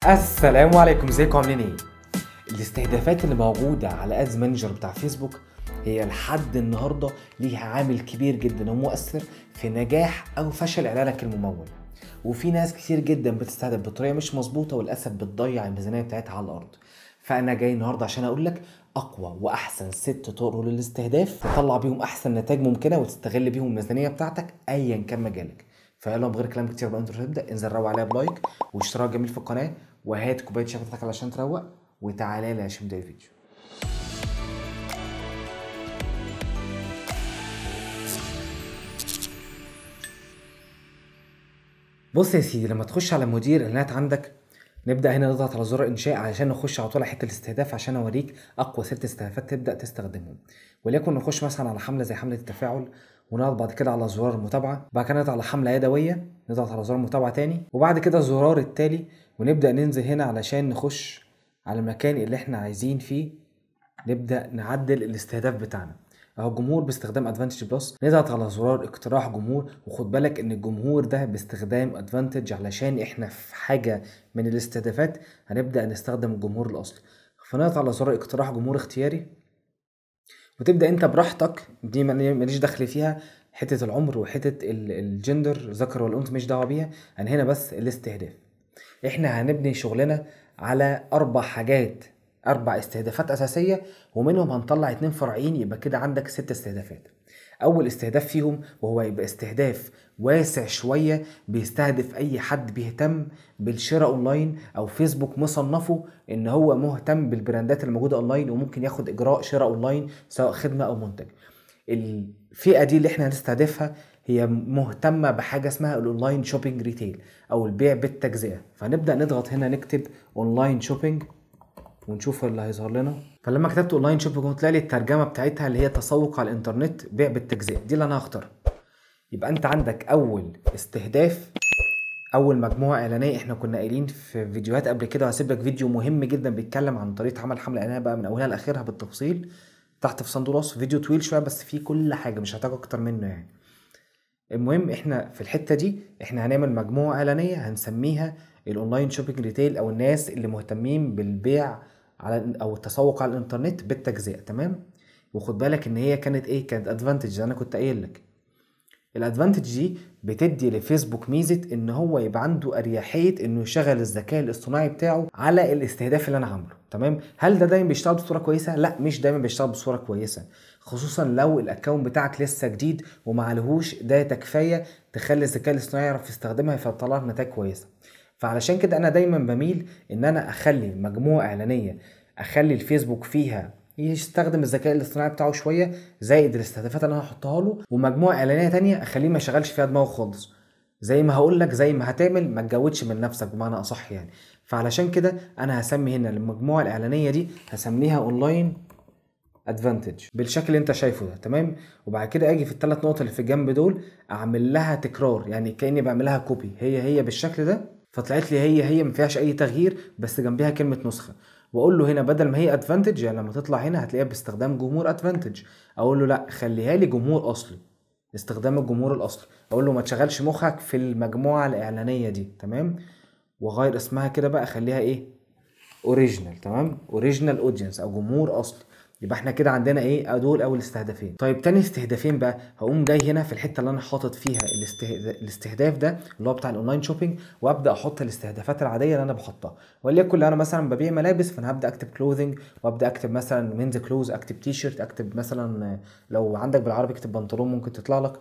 السلام عليكم، ازيكم عاملين ايه؟ الاستهدافات اللي موجودة على ادز مانجر بتاع فيسبوك هي لحد النهاردة ليها عامل كبير جدا ومؤثر في نجاح او فشل اعلانك الممول. وفي ناس كتير جدا بتستهدف بطريقة مش مظبوطة وللاسف بتضيع الميزانية بتاعتها على الارض. فانا جاي النهاردة عشان اقول لك اقوى واحسن 6 طرق للاستهداف تطلع بيهم احسن نتائج ممكنة وتستغل بيهم الميزانية بتاعتك ايا كان مجالك. فيلا من غير كلام كتير بقى انت تبدا، انزل روق عليها بلايك واشتراك جميل في القناه، وهات كوبايه شاي بتاعتك علشان تروق، وتعالى لي عشان نبدا الفيديو. بص يا سيدي، لما تخش على مدير الاعلانات عندك نبدا هنا نضغط على زرار انشاء علشان نخش على طول على حته الاستهداف عشان اوريك اقوى 6 استهدافات تبدا تستخدمهم. وليكن نخش مثلا على حمله زي حمله التفاعل، ونضغط بعد كده على زرار المتابعه، بعد كده نضغط على حمله يدويه، نضغط على زرار المتابعه تاني، وبعد كده الزرار التالي، ونبدا ننزل هنا علشان نخش على المكان اللي احنا عايزين فيه نبدا نعدل الاستهداف بتاعنا. اهو الجمهور باستخدام ادفانتج بلس، نضغط على زرار اقتراح جمهور، وخد بالك ان الجمهور ده باستخدام ادفانتج علشان احنا في حاجه من الاستهدافات هنبدا نستخدم الجمهور الاصلي. فنضغط على زرار اقتراح جمهور اختياري، وتبدا انت براحتك، دي ماليش دخل فيها، حته العمر وحته الجندر ذكر ولا انثى مش دعوه بيها، انا هنا بس الاستهداف. احنا هنبني شغلنا على 4 حاجات، 4 استهدافات اساسيه، ومنهم هنطلع 2 فرعين، يبقى كده عندك 6 استهدافات. اول استهداف فيهم وهو يبقى استهداف واسع شويه، بيستهدف اي حد بيهتم بالشراء اونلاين او فيسبوك مصنفه ان هو مهتم بالبراندات الموجوده اونلاين وممكن ياخد اجراء شراء اونلاين سواء خدمه او منتج. الفئه دي اللي احنا هنستهدفها هي مهتمه بحاجه اسمها الاونلاين شوبينج ريتيل او البيع بالتجزئه. فنبدا نضغط هنا نكتب اونلاين شوبينج ونشوف اللي هيظهر لنا. فلما كتبت اونلاين شوبينج هتلاقي لي الترجمه بتاعتها اللي هي تسوق على الانترنت بيع بالتجزئه، دي اللي انا هختارها. يبقى انت عندك اول استهداف، اول مجموعه اعلانيه احنا كنا قايلين في فيديوهات قبل كده، وهسيب لك فيديو مهم جدا بيتكلم عن طريقه عمل حمله اعلانيه بقى من اولها لاخرها بالتفصيل تحت في صندوق الوصف، فيديو طويل شويه بس فيه كل حاجه مش هحتاج اكتر منه يعني. المهم احنا في الحته دي احنا هنعمل مجموعه اعلانيه هنسميها الاونلاين شوبينج ريتيل، او الناس اللي مهتمين بالبيع على او التسوق على الانترنت بالتجزئه. تمام؟ وخد بالك ان هي كانت ايه، كانت ادفانتج انا كنت قايل لك. الادفانتج دي بتدي لفيسبوك ميزه ان هو يبقى عنده اريحيه انه يشغل الذكاء الاصطناعي بتاعه على الاستهداف اللي انا عامله. تمام؟ هل ده دايما بيشتغل بصوره كويسه؟ لا، مش دايما بيشتغل بصوره كويسه، خصوصا لو الاكونت بتاعك لسه جديد ومعلهوش داتا كفايه تخلي الذكاء الاصطناعي يعرف يستخدمها فيطلع لك نتائج كويسه. فعلشان كده انا دايما بميل ان انا اخلي مجموعه اعلانيه اخلي الفيسبوك فيها يستخدم الذكاء الاصطناعي بتاعه شويه زائد الاستهدافات اللي انا هحطها له، ومجموعه اعلانيه تانية اخليه ما يشغلش فيها دماغه خالص. زي ما هقول لك زي ما هتعمل، ما تجودش من نفسك بمعنى اصح يعني. فعلشان كده انا هسمي هنا المجموعه الاعلانيه دي هسميها اونلاين ادفانتج بالشكل اللي انت شايفه ده. تمام؟ وبعد كده اجي في ال3 نقط اللي في الجنب دول اعمل لها تكرار، يعني كاني بعمل لها كوبي هي بالشكل ده، فطلعت لي هي ما فيهاش اي تغيير بس جنبها كلمه نسخه. واقول له هنا بدل ما هي ادفانتج، يعني لما تطلع هنا هتلاقيها باستخدام جمهور ادفانتج، اقول له لا خليها لي جمهور اصلي، استخدام الجمهور الاصلي. اقول له ما تشغلش مخك في المجموعه الاعلانيه دي. تمام؟ وغير اسمها كده بقى، خليها ايه، اوريجينال. تمام؟ اوريجينال اودينس او جمهور اصلي. يبقى احنا كده عندنا ايه، دول اول استهدافين. طيب تاني استهدافين بقى، هقوم جاي هنا في الحته اللي انا حاطط فيها الاستهداف ده اللي هو بتاع الاونلاين شوبينج، وابدا احط الاستهدافات العاديه اللي انا بحطها. وليكن لو انا مثلا ببيع ملابس فانا هبدا اكتب كلوذنج، وابدا اكتب مثلا مينز كلوز، اكتب تي شيرت، اكتب مثلا لو عندك بالعربي اكتب بنطلون ممكن تطلع لك.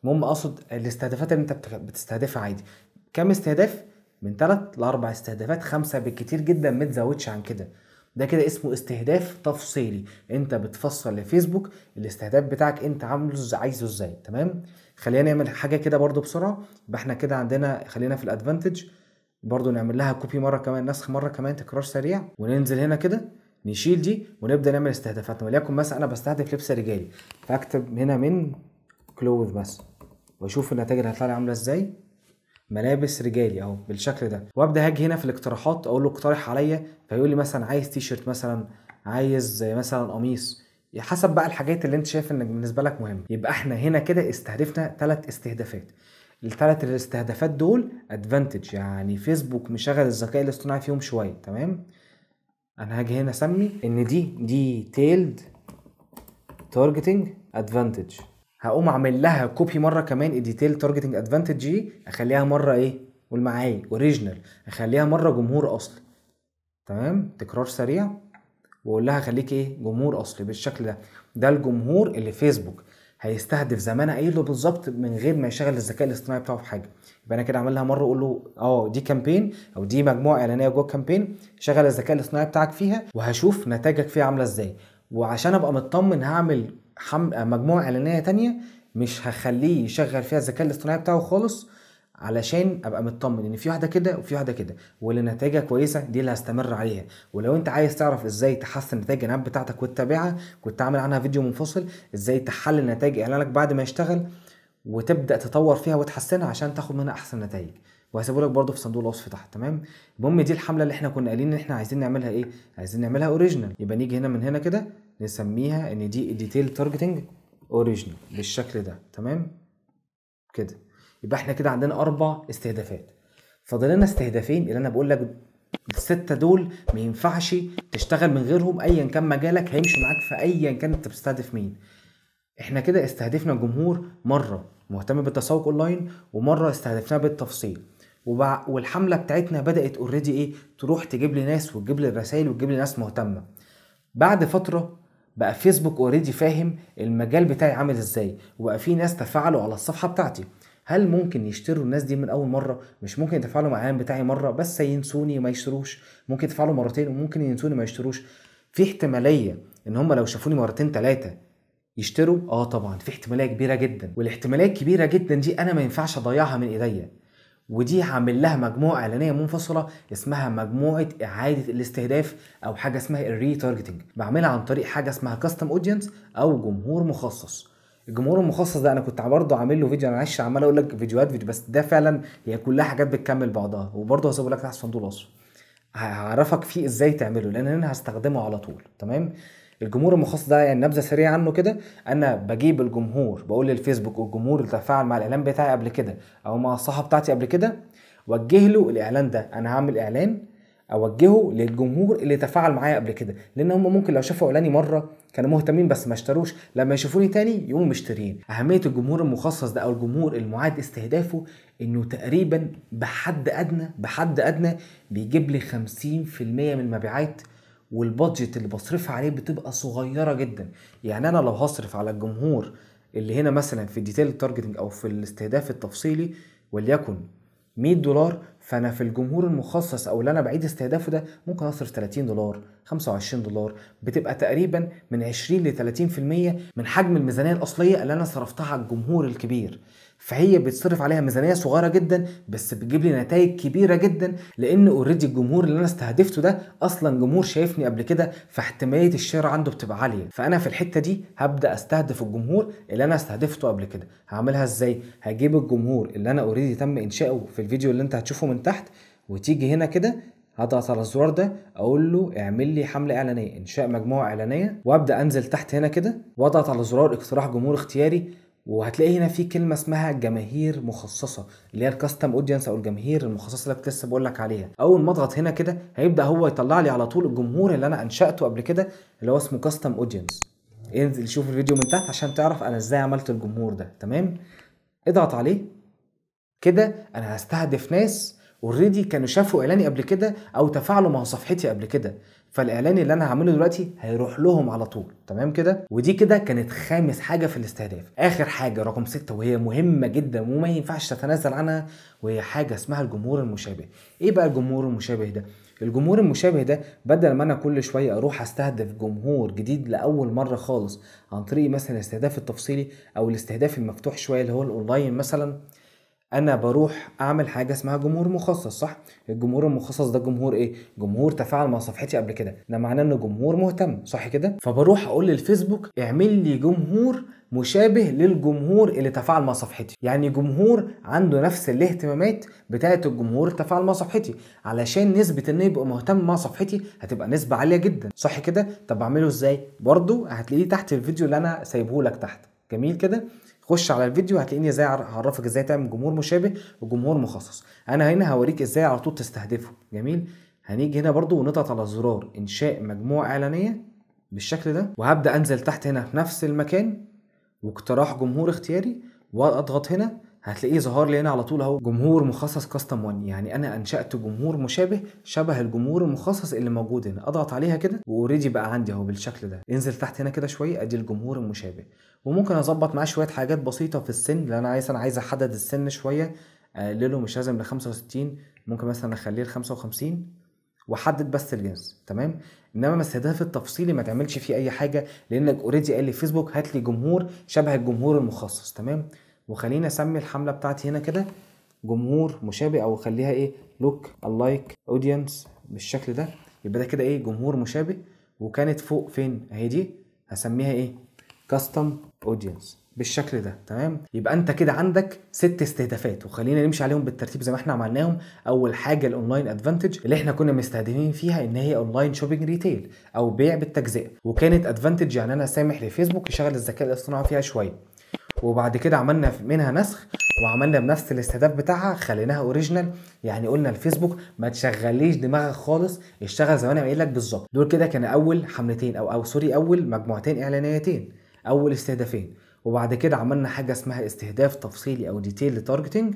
المهم اقصد الاستهدافات اللي انت بتستهدفها عادي. كام استهداف؟ من 3 ل4 استهدافات، 5 بالكتير جدا، ما تزودش عن كده. ده كده اسمه استهداف تفصيلي، انت بتفصل لفيسبوك الاستهداف بتاعك انت عامله عايزه ازاي. تمام؟ خلينا نعمل حاجه كده برضو بسرعه. يبقى احنا كده عندنا، خلينا في الادفانتج برضو نعمل لها كوبي مره كمان، نسخ مره كمان، تكرار سريع، وننزل هنا كده نشيل دي ونبدا نعمل استهدافاتنا. وليكن مثلا انا بستهدف لبس رجالي، فاكتب هنا من كلوث بس، واشوف النتائج اللي هتطلع لي عامله ازاي. ملابس رجالي اهو بالشكل ده. وابدا هاجي هنا في الاقتراحات اقول له اقترح عليا، فيقول لي مثلا عايز تي شيرت، مثلا عايز مثلا قميص، حسب بقى الحاجات اللي انت شايف ان بالنسبه لك مهم. يبقى احنا هنا كده استهدفنا 3 استهدافات. الثلاث الاستهدافات دول ادفانتج، يعني فيسبوك مشغل الذكاء الاصطناعي فيهم شويه. تمام، انا هاجي هنا اسمي ان دي تيلد تارجتنج ادفانتج. هقوم اعمل لها كوبي مره كمان الديتيل تارجتنج ادفانتج دي، اخليها مره ايه، قول معايا اوريجينال، اخليها مره جمهور اصلي. تمام، تكرار سريع، واقول لها خليك ايه، جمهور اصلي بالشكل ده. ده الجمهور اللي فيسبوك هيستهدف زي ما انا قايل له بالظبط، من غير ما يشغل الذكاء الاصطناعي بتاعه في حاجه. يبقى انا كده اعملها مره، اقول له دي كامبين او دي مجموعه اعلانيه جوه كامبين، شغل الذكاء الاصطناعي بتاعك فيها وهشوف نتائجك فيها عامله ازاي. وعشان ابقى مطمن هعمل مجموعه اعلانيه تانية مش هخليه يشغل فيها الذكاء الاصطناعي بتاعه خالص، علشان ابقى مطمن ان في واحده كده وفي واحده كده، واللي نتائجها كويسه دي اللي هستمر عليها. ولو انت عايز تعرف ازاي تحسن نتائج الاعلانات بتاعتك وتتابعها، كنت عامل عنها فيديو منفصل، ازاي تحلل نتائج اعلانك بعد ما يشتغل وتبدا تطور فيها وتحسنها عشان تاخد منها احسن نتائج. وهسيبه لك برده في صندوق الوصف تحت. تمام، المهم دي الحمله اللي احنا كنا قايلين ان احنا عايزين نعملها ايه، عايزين نعملها اوريجينال. يبقى نيجي هنا من هنا كده نسميها ان دي ديتيل تارجتنج اوريجينال بالشكل ده. تمام كده، يبقى احنا كده عندنا 4 استهدافات. فاضل لنا استهدافين اللي انا بقول لك ال6 دول ما ينفعش تشتغل من غيرهم، ايا كان مجالك هيمشي معاك في ايا كان انت بتستهدف مين. احنا كده استهدفنا الجمهور مره مهتم بالتسوق اونلاين، ومره استهدفناه بالتفصيل، والحمله بتاعتنا بدات اوريدي ايه، تروح تجيب لي ناس وتجيب لي الرسائل وتجيب لي ناس مهتمه. بعد فتره بقى فيسبوك اوريدي فاهم المجال بتاعي عامل ازاي، وبقى في ناس تفاعلوا على الصفحه بتاعتي. هل ممكن يشتروا الناس دي من اول مره؟ مش ممكن يتفاعلوا مع الاعلان بتاعي مره بس ينسوني ما يشتروش، ممكن يتفاعلوا مرتين وممكن ينسوني ما يشتروش. في احتماليه ان هم لو شافوني مرتين 3 يشتروا؟ طبعا في احتماليه كبيره جدا، والاحتماليه الكبيره جدا دي انا ما ينفعش اضيعها من ايديا. ودي هعمل لها مجموعه اعلانيه منفصله اسمها مجموعه اعاده الاستهداف، او حاجه اسمها الري تارجتنج. بعملها عن طريق حاجه اسمها كاستم اودينس او جمهور مخصص. الجمهور المخصص ده انا كنت برضه عامل له فيديو، انا معلش عمال اقول لك فيديو، بس ده فعلا هي كلها حاجات بتكمل بعضها، وبرضه هسيبه لك تحت صندوق الوصف، هعرفك فيه ازاي تعمله لان انا هستخدمه على طول. تمام، الجمهور المخصص ده يعني نبذه سريعه عنه كده، انا بجيب الجمهور، بقول للفيسبوك والجمهور اللي تفاعل مع الاعلان بتاعي قبل كده او مع الصفحه بتاعتي قبل كده، وجه له الاعلان ده. انا هعمل اعلان اوجهه للجمهور اللي تفاعل معايا قبل كده، لان هم ممكن لو شافوا اعلاني مره كانوا مهتمين بس ما اشتروش، لما يشوفوني تاني يقوموا مشترين. اهميه الجمهور المخصص ده او الجمهور المعاد استهدافه انه تقريبا بحد ادنى بيجيب لي 50% من المبيعات، والبادجت اللي بصرفها عليه بتبقى صغيره جدا. يعني انا لو هصرف على الجمهور اللي هنا مثلا في الديتيل تارجتنج او في الاستهداف التفصيلي وليكن $100، فانا في الجمهور المخصص او اللي انا بعيد استهدافه ده ممكن اصرف $30 $25، بتبقى تقريبا من 20 ل 30% من حجم الميزانيه الاصليه اللي انا صرفتها على الجمهور الكبير. فهي بتصرف عليها ميزانيه صغيره جدا بس بتجيب لي نتائج كبيره جدا، لان اوريدي الجمهور اللي انا استهدفته ده اصلا جمهور شايفني قبل كده، فاحتماليه الشراء عنده بتبقى عاليه. فانا في الحته دي هبدا استهدف الجمهور اللي انا استهدفته قبل كده. هعملها ازاي؟ هجيب الجمهور اللي انا اوريدي تم انشائه في الفيديو اللي انت هتشوفه من تحت، وتيجي هنا كده هضغط على الزرار ده اقول له اعمل لي حمله اعلانيه، انشاء مجموعه اعلانيه، وابدا انزل تحت هنا كده واضغط على زرار اقتراح جمهور اختياري، وهتلاقي هنا في كلمه اسمها جماهير مخصصه اللي هي الكاستم اودينس او الجماهير المخصصه اللي كنت لسه بقول لك عليها. اول ما اضغط هنا كده هيبدا هو يطلع لي على طول الجمهور اللي انا انشاته قبل كده اللي هو اسمه كاستم اودينس. انزل شوف الفيديو من تحت عشان تعرف انا ازاي عملت الجمهور ده. تمام، اضغط عليه كده. انا هستهدف ناس اوريدي كانوا شافوا اعلاني قبل كده او تفاعلوا مع صفحتي قبل كده، فالاعلان اللي انا هعمله دلوقتي هيروح لهم على طول. تمام كده، ودي كده كانت خامس حاجه في الاستهداف. اخر حاجه رقم 6 وهي مهمه جدا وما ينفعش تتنازل عنها، وهي حاجه اسمها الجمهور المشابه. ايه بقى الجمهور المشابه ده؟ الجمهور المشابه ده بدل ما انا كل شويه اروح استهدف جمهور جديد لاول مره خالص عن طريق مثلا الاستهداف التفصيلي او الاستهداف المفتوح شويه اللي هو الاونلاين مثلا، انا بروح اعمل حاجه اسمها جمهور مخصص. صح، الجمهور المخصص ده جمهور ايه؟ جمهور تفاعل مع صفحتي قبل كده، ده معناه انه جمهور مهتم. صح كده، فبروح اقول للفيسبوك اعمل لي جمهور مشابه للجمهور اللي تفاعل مع صفحتي، يعني جمهور عنده نفس الاهتمامات بتاعه الجمهور اللي تفاعل مع صفحتي، علشان نسبه انه يبقى مهتم مع صفحتي هتبقى نسبه عاليه جدا. صح كده، طب اعمله ازاي؟ برضو هتلاقيه تحت الفيديو اللي انا سايبه لك تحت. جميل كده، خش على الفيديو هتلاقيني ازاي هعرفك ازاي تعمل جمهور مشابه وجمهور مخصص. انا هنا هوريك ازاي على طول تستهدفه. جميل. هنيجي هنا برضو ونضغط على زرار انشاء مجموعة اعلانية بالشكل ده، وهبدأ انزل تحت هنا في نفس المكان واقتراح جمهور اختياري، واضغط هنا هتلاقيه ظهر لي هنا على طول اهو جمهور مخصص كاستم 1. يعني انا انشأت جمهور مشابه شبه الجمهور المخصص اللي موجود هنا. اضغط عليها كده واوريدي بقى عندي اهو بالشكل ده. انزل تحت هنا كده شويه ادي الجمهور المشابه، وممكن اظبط معاه شويه حاجات بسيطه في السن اللي انا عايز احدد السن شويه، اقلله مش لازم ل 65، ممكن مثلا اخليه ل 55 واحدد بس الجنس. تمام. انما الاستهداف التفصيلي ما تعملش فيه اي حاجه، لانك اوريدي قال لي فيسبوك هات لي جمهور شبه الجمهور المخصص. تمام. وخلينا اسمي الحمله بتاعتي هنا كده جمهور مشابه، او خليها ايه لوك الايك اودينس بالشكل ده. يبقى ده كده ايه جمهور مشابه. وكانت فوق فين اهي دي هسميها ايه كاستم اودينس بالشكل ده. تمام. يبقى انت كده عندك 6 استهدافات، وخلينا نمشي عليهم بالترتيب زي ما احنا عملناهم. اول حاجه الاونلاين ادفانتج اللي احنا كنا مستهدفين فيها ان هي اونلاين شوبينج ريتيل او بيع بالتجزئه، وكانت ادفانتج يعني انا سامح لفيسبوك يشغل الذكاء الاصطناعي فيها شويه. وبعد كده عملنا منها نسخ وعملنا بنفس الاستهداف بتاعها خليناها اوريجينال. يعني قلنا الفيسبوك ما تشغليش دماغك خالص، اشتغل زي ما انا قايل لك بالظبط. دول كده كان اول حملتين او سوري اول مجموعتين اعلانيتين، اول استهدافين. وبعد كده عملنا حاجه اسمها استهداف تفصيلي او ديتيل تارجتنج،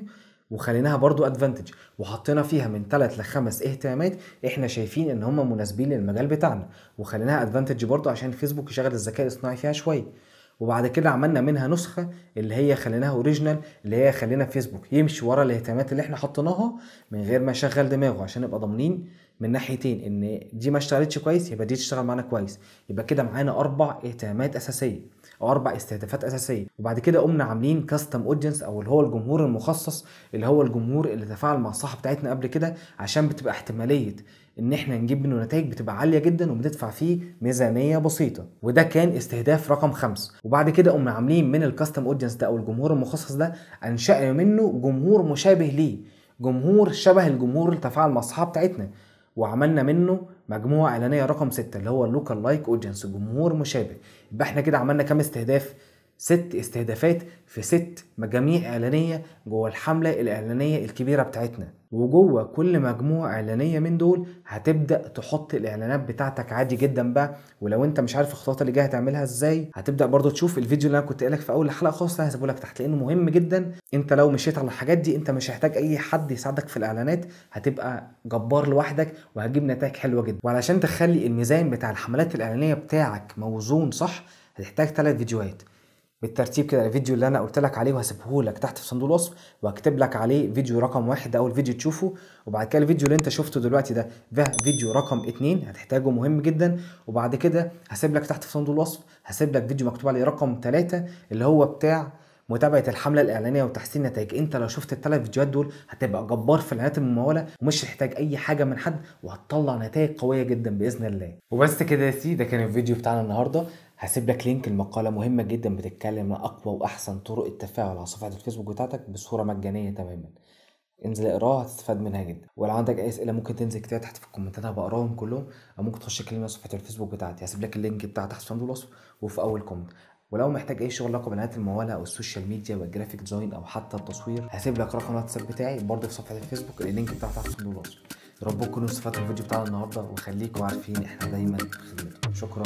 وخليناها برضو ادفانتج، وحطينا فيها من 3 ل 5 اهتمامات احنا شايفين ان هم مناسبين للمجال بتاعنا، وخليناها ادفانتج برضو عشان الفيسبوك يشغل الذكاء الاصطناعي فيها شويه. وبعد كده عملنا منها نسخه اللي هي خليناها اوريجينال، اللي هي خلينا فيسبوك يمشي ورا الاهتمامات اللي احنا حطيناها من غير ما يشغل دماغه، عشان نبقى ضامنين من ناحيتين ان دي ما اشتغلتش كويس يبقى دي تشتغل معانا كويس. يبقى كده معانا 4 اهتمامات اساسيه او 4 استهدافات اساسيه. وبعد كده قمنا عاملين كاستم اودينس او اللي هو الجمهور المخصص، اللي هو الجمهور اللي تفاعل مع الصفحه بتاعتنا قبل كده، عشان بتبقى احتماليه ان احنا نجيب منه نتائج بتبقى عاليه جدا وبندفع فيه ميزانيه بسيطه. وده كان استهداف رقم 5. وبعد كده قمنا عاملين من الكاستم اودينس ده او الجمهور المخصص ده انشأنا منه جمهور مشابه ليه، جمهور شبه الجمهور اللي تفاعل مع الصفحه بتاعتنا، وعملنا منه مجموعه اعلانيه رقم 6 اللي هو اللوكال لايك اودينس جمهور مشابه. يبقى احنا كده عملنا كام استهداف؟ 6 استهدافات في 6 مجاميع اعلانيه جوه الحمله الاعلانيه الكبيره بتاعتنا. وجوه كل مجموعه اعلانيه من دول هتبدا تحط الاعلانات بتاعتك عادي جدا بقى. ولو انت مش عارف الخطوات اللي جايه هتعملها ازاي، هتبدا برضو تشوف الفيديو اللي انا كنت قايلك في اول الحلقه خالص، انا هسيبه لك تحت لانه مهم جدا. انت لو مشيت على الحاجات دي انت مش هتحتاج اي حد يساعدك في الاعلانات، هتبقى جبار لوحدك وهتجيب نتائج حلوه جدا. وعلشان تخلي الميزان بتاع الحملات الاعلانيه بتاعك موزون صح هتحتاج 3 فيديوهات بالترتيب كده. الفيديو اللي انا قلت لك عليه وهسيبه لك تحت في صندوق الوصف، وهكتب لك عليه فيديو رقم 1 ده اول فيديو تشوفه. وبعد كده الفيديو اللي انت شفته دلوقتي ده فيديو رقم 2 هتحتاجه مهم جدا. وبعد كده هسيب لك تحت في صندوق الوصف هسيب لك فيديو مكتوب عليه رقم 3 اللي هو بتاع متابعه الحمله الاعلانيه وتحسين نتائج. انت لو شفت ال3 فيديوهات دول هتبقى جبار في الاعلانات المموله ومش هتحتاج اي حاجه من حد، وهتطلع نتائج قويه جدا باذن الله. وبس كده يا سيدي، ده كان الفيديو بتاعنا النهارده. هسيب لك لينك المقاله مهمه جدا بتتكلم عن اقوى واحسن طرق التفاعل على صفحه الفيسبوك بتاعتك بصوره مجانيه تماما. انزل اقراها هتستفاد منها جدا. ولو عندك اي اسئله ممكن تنزل كتير تحت في الكومنتات هبقراهم كلهم، او ممكن تخش تكلمني على صفحه الفيسبوك بتاعتي. هسيب لك اللينك بتاع تحت في صندوق الوصف وفي اول كومنت. ولو محتاج اي شغل علاقه بالاعلانات المموله او السوشيال ميديا والجرافيك ديزاين او حتى التصوير، هسيب لك رقم الواتساب بتاعي برضه في صفحه الفيسبوك، اللينك بتاعه تحت في صندوق الوصف. يا رب تكونوا استفدتوا من الفيديو بتاعنا النهارده، وخليكم عارفين احنا دايما في خدمتكم. شكرا.